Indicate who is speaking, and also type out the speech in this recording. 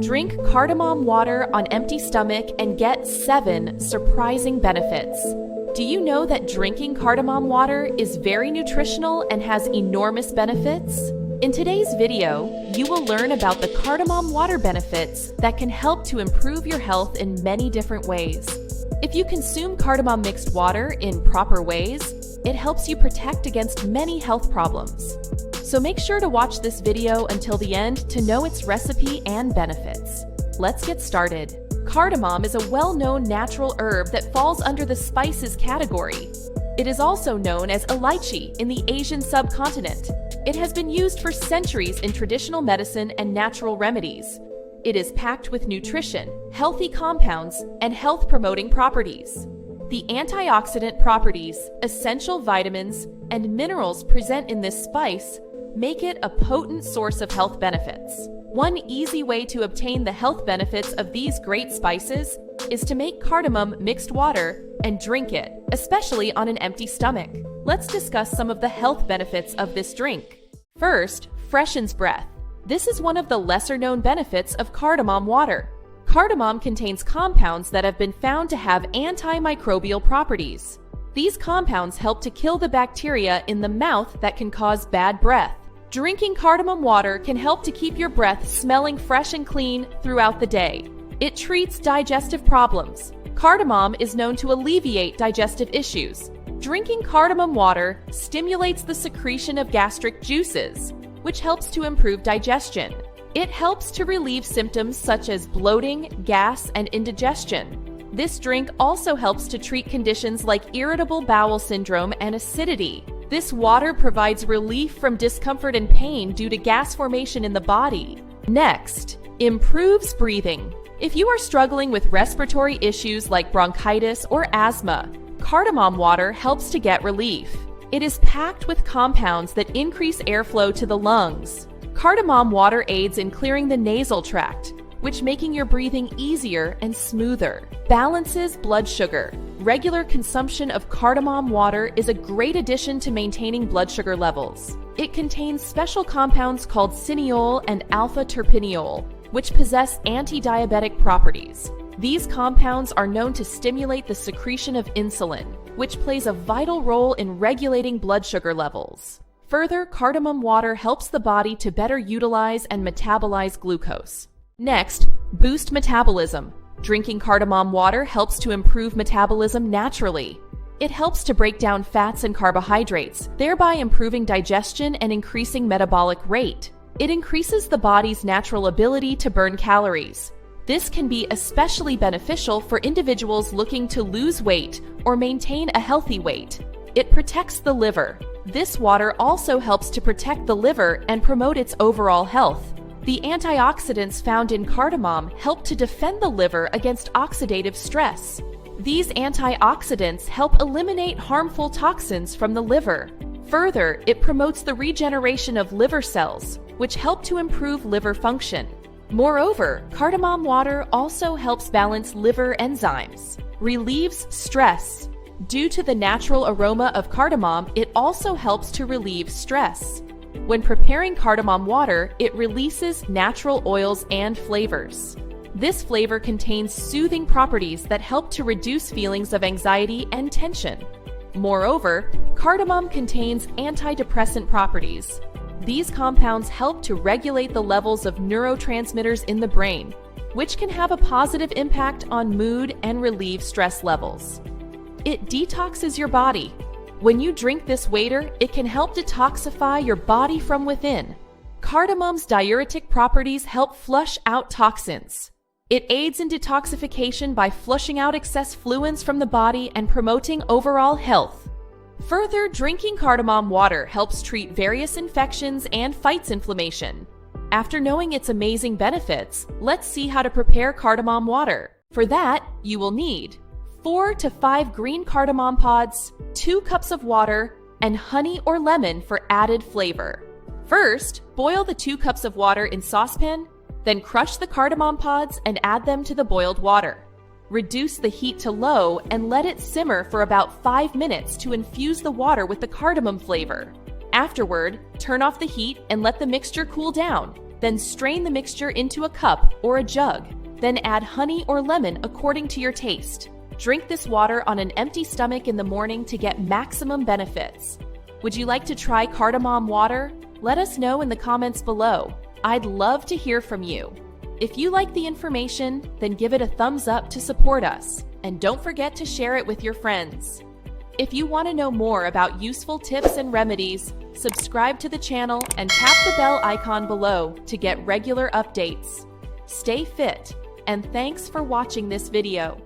Speaker 1: Drink cardamom water on empty stomach and get 7 surprising benefits. Do you know that drinking cardamom water is very nutritional and has enormous benefits? In today's video, you will learn about the cardamom water benefits that can help to improve your health in many different ways. If you consume cardamom mixed water in proper ways, it helps you protect against many health problems. So make sure to watch this video until the end to know its recipe and benefits. Let's get started. Cardamom is a well-known natural herb that falls under the spices category. It is also known as elaichi in the Asian subcontinent. It has been used for centuries in traditional medicine and natural remedies. It is packed with nutrition, healthy compounds, and health-promoting properties. The antioxidant properties, essential vitamins, and minerals present in this spice make it a potent source of health benefits. One easy way to obtain the health benefits of these great spices is to make cardamom mixed water and drink it, especially on an empty stomach. Let's discuss some of the health benefits of this drink. First, Freshen Breath. This is one of the lesser-known benefits of cardamom water. Cardamom contains compounds that have been found to have antimicrobial properties. These compounds help to kill the bacteria in the mouth that can cause bad breath. Drinking cardamom water can help to keep your breath smelling fresh and clean throughout the day. It treats digestive problems. Cardamom is known to alleviate digestive issues. Drinking cardamom water stimulates the secretion of gastric juices, which helps to improve digestion. It helps to relieve symptoms such as bloating, gas, and indigestion. This drink also helps to treat conditions like irritable bowel syndrome and acidity. This water provides relief from discomfort and pain due to gas formation in the body. Next, improves breathing. If you are struggling with respiratory issues like bronchitis or asthma, cardamom water helps to get relief. It is packed with compounds that increase airflow to the lungs. Cardamom water aids in clearing the nasal tract, which making your breathing easier and smoother. Balances blood sugar. Regular consumption of cardamom water is a great addition to maintaining blood sugar levels. It contains special compounds called cineol and alpha-terpineol, which possess anti-diabetic properties. These compounds are known to stimulate the secretion of insulin, which plays a vital role in regulating blood sugar levels. Further, cardamom water helps the body to better utilize and metabolize glucose. Next, boost metabolism. Drinking cardamom water helps to improve metabolism naturally. It helps to break down fats and carbohydrates, thereby improving digestion and increasing metabolic rate. It increases the body's natural ability to burn calories. This can be especially beneficial for individuals looking to lose weight or maintain a healthy weight. It protects the liver. This water also helps to protect the liver and promote its overall health. The antioxidants found in cardamom help to defend the liver against oxidative stress. These antioxidants help eliminate harmful toxins from the liver. Further, it promotes the regeneration of liver cells, which help to improve liver function. Moreover, cardamom water also helps balance liver enzymes, relieves stress. Due to the natural aroma of cardamom, it also helps to relieve stress. When preparing cardamom water, it releases natural oils and flavors. This flavor contains soothing properties that help to reduce feelings of anxiety and tension. Moreover, cardamom contains antidepressant properties. These compounds help to regulate the levels of neurotransmitters in the brain, which can have a positive impact on mood and relieve stress levels. It detoxes your body. When you drink this water, it can help detoxify your body from within. Cardamom's diuretic properties help flush out toxins. It aids in detoxification by flushing out excess fluids from the body and promoting overall health. Further, drinking cardamom water helps treat various infections and fights inflammation. After knowing its amazing benefits, let's see how to prepare cardamom water. For that, you will need 4 to 5 green cardamom pods, 2 cups of water, and honey or lemon for added flavor. First, boil the 2 cups of water in saucepan, then crush the cardamom pods and add them to the boiled water. Reduce the heat to low and let it simmer for about 5 minutes to infuse the water with the cardamom flavor. Afterward, turn off the heat and let the mixture cool down. Then strain the mixture into a cup or a jug. Then add honey or lemon according to your taste. Drink this water on an empty stomach in the morning to get maximum benefits. Would you like to try cardamom water? Let us know in the comments below. I'd love to hear from you. If you like the information, then give it a thumbs up to support us. And don't forget to share it with your friends. If you want to know more about useful tips and remedies, subscribe to the channel and tap the bell icon below to get regular updates. Stay fit, and thanks for watching this video.